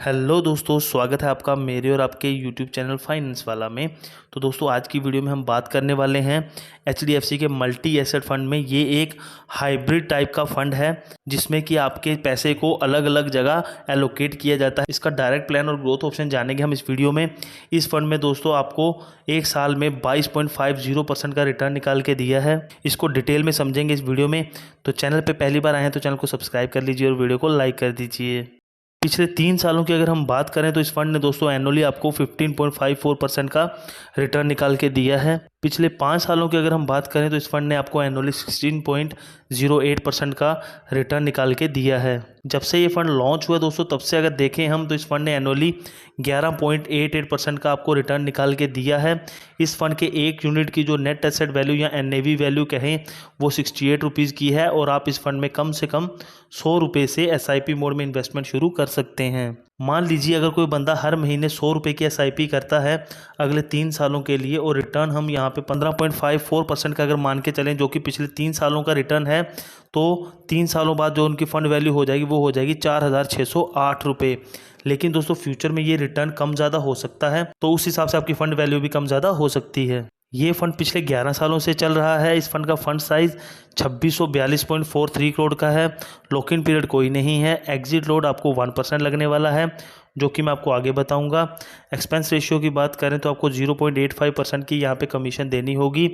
Hello दोस्तों, स्वागत है आपका मेरे और आपके यूट्यूब चैनल फाइनेंस वाला में। तो दोस्तों आज की वीडियो में हम बात करने वाले हैं एचडीएफसी के मल्टी एसेट फंड में। ये एक हाइब्रिड टाइप का फंड है जिसमें कि आपके पैसे को अलग अलग जगह एलोकेट किया जाता है। इसका डायरेक्ट प्लान और ग्रोथ ऑप्शन जानेंगे हम इस वीडियो में। इस फंड में दोस्तों आपको एक साल में 22.50% का रिटर्न निकाल के दिया है। इसको डिटेल में समझेंगे इस वीडियो में। तो चैनल पर पहली बार आए हैं तो चैनल को सब्सक्राइब कर लीजिए और वीडियो को लाइक कर दीजिए। पिछले 3 सालों की अगर हम बात करें तो इस फंड ने दोस्तों एनुअली आपको 15.54% का रिटर्न निकाल के दिया है। पिछले 5 सालों की अगर हम बात करें तो इस फंड ने आपको एनुअली 16.08% का रिटर्न निकाल के दिया है। जब से ये फंड लॉन्च हुआ दोस्तों तब से अगर देखें हम तो इस फंड ने एनुअली 11.88% का आपको रिटर्न निकाल के दिया है। इस फंड के एक यूनिट की जो नेट एसेट वैल्यू या एनएवी वैल्यू कहें वो 68 रुपीज़ की है और आप इस फंड में कम से कम 100 रुपये से एसआईपी मोड में इन्वेस्टमेंट शुरू कर सकते हैं। मान लीजिए अगर कोई बंदा हर महीने 100 रुपये की एसआईपी करता है अगले 3 सालों के लिए और रिटर्न हम यहाँ पे 15.54% का अगर मान के चलें जो कि पिछले 3 सालों का रिटर्न है, तो 3 सालों बाद जो उनकी फ़ंड वैल्यू हो जाएगी वो हो जाएगी 4,608 रुपये। लेकिन दोस्तों फ्यूचर में ये रिटर्न कम ज़्यादा हो सकता है, तो उस हिसाब से आपकी फ़ंड वैल्यू भी कम ज़्यादा हो सकती है। ये फंड पिछले 11 सालों से चल रहा है। इस फंड का फंड साइज 2642.43 करोड़ का है। लॉक इन पीरियड कोई नहीं है। एग्जिट लोड आपको 1% लगने वाला है जो कि मैं आपको आगे बताऊंगा। एक्सपेंस रेशियो की बात करें तो आपको 0.85% की यहाँ पे कमीशन देनी होगी।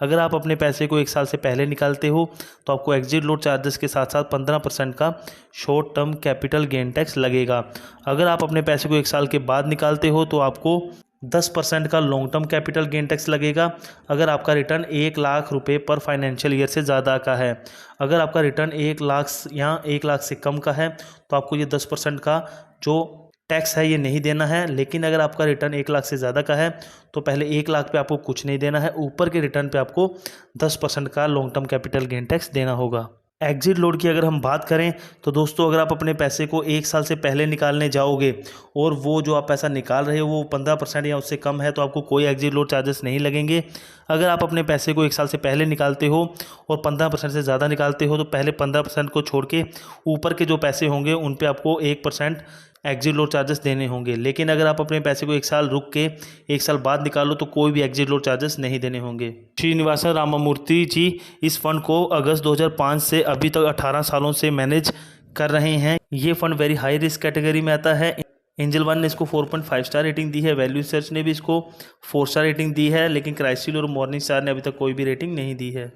अगर आप अपने पैसे को 1 साल से पहले निकालते हो तो आपको एग्जिट लोड चार्जेस के साथ साथ 15% का short term capital gain tax लगेगा। अगर आप अपने पैसे को 1 साल के बाद निकालते हो तो आपको 10% का long term capital gain tax लगेगा अगर आपका रिटर्न 1 लाख रुपए पर फाइनेंशियल ईयर से ज़्यादा का है। अगर आपका रिटर्न 1 लाख या 1 लाख से कम का है तो आपको ये 10% का जो टैक्स है ये नहीं देना है। लेकिन अगर आपका रिटर्न 1 लाख से ज़्यादा का है तो पहले 1 लाख पे आपको कुछ नहीं देना है, ऊपर के रिटर्न पे आपको 10% का long term capital gain tax देना होगा। एग्जिट लोड की अगर हम बात करें तो दोस्तों अगर आप अपने पैसे को 1 साल से पहले निकालने जाओगे और वो जो आप पैसा निकाल रहे हो वो 15% या उससे कम है तो आपको कोई एग्जिट लोड चार्जेस नहीं लगेंगे। अगर आप अपने पैसे को 1 साल से पहले निकालते हो और 15% से ज़्यादा निकालते हो तो पहले 15% को छोड़ के ऊपर के जो पैसे होंगे उन पे आपको 1% एग्जिट लोड चार्जेस देने होंगे। लेकिन अगर आप अपने पैसे को 1 साल रुक के 1 साल बाद निकालो तो कोई भी एग्जिट लोड चार्जेस नहीं देने होंगे। श्रीनिवासन रामामूर्ति जी इस फंड को अगस्त 2005 से अभी तक 18 सालों से मैनेज कर रहे हैं। ये fund very high risk category में आता है। एंजल वन ने इसको 4.5 स्टार रेटिंग दी है, वैल्यू सर्च ने भी इसको 4 स्टार रेटिंग दी है, लेकिन क्राइसिल और मॉर्निंग स्टार ने अभी तक कोई भी रेटिंग नहीं दी है।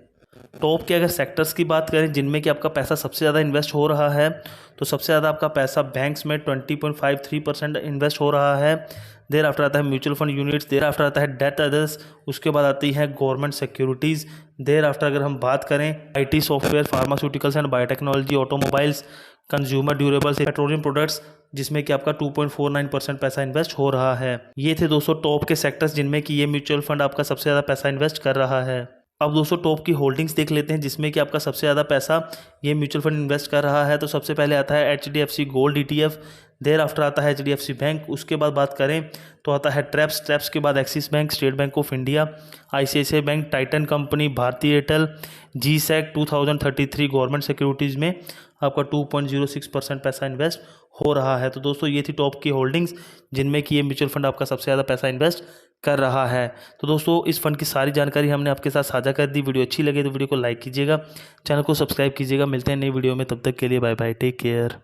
टॉप के अगर सेक्टर्स की बात करें जिनमें कि आपका पैसा सबसे ज़्यादा इन्वेस्ट हो रहा है तो सबसे ज़्यादा आपका पैसा बैंक्स में 20.53% इन्वेस्ट हो रहा है। देर आफ्टर आता है mutual fund units, there after आता है डेट अदर्स, उसके बाद आती है गवर्नमेंट सिक्योरिटीज़, देर आफ्टर अगर हम बात करें IT software, pharmaceuticals and biotechnology, automobiles, consumer durables, petroleum products, जिसमें कि आपका 2.49% पैसा इन्वेस्ट हो रहा है। ये थे दोस्तों टॉप के सेक्टर्स जिनमें कि ये म्यूचुअल फंड आपका सबसे ज़्यादा पैसा इन्वेस्ट कर रहा है। अब दोस्तों टॉप की होल्डिंग्स देख लेते हैं जिसमें कि आपका सबसे ज़्यादा पैसा ये म्यूचुअल फंड इन्वेस्ट कर रहा है। तो सबसे पहले आता है HDFC gold ETF, there after आता है एचडीएफसी बैंक, उसके बाद बात करें तो आता है ट्रैप्स के बाद axis bank, state bank of India, ICICI bank, Titan company, भारतीय एयरटेल, जीसैक 2033 गवर्नमेंट सिक्योरिटीज़ में आपका 2.06% पैसा इन्वेस्ट हो रहा है। तो दोस्तों ये थी टॉप की होल्डिंग्स जिनमें कि ये म्यूचुअल फंड आपका सबसे ज़्यादा पैसा इन्वेस्ट कर रहा है। तो दोस्तों इस फंड की सारी जानकारी हमने आपके साथ साझा कर दी। वीडियो अच्छी लगे तो वीडियो को लाइक कीजिएगा, चैनल को सब्सक्राइब कीजिएगा। मिलते हैं नई वीडियो में, तब तक के लिए बाय बाय, टेक केयर।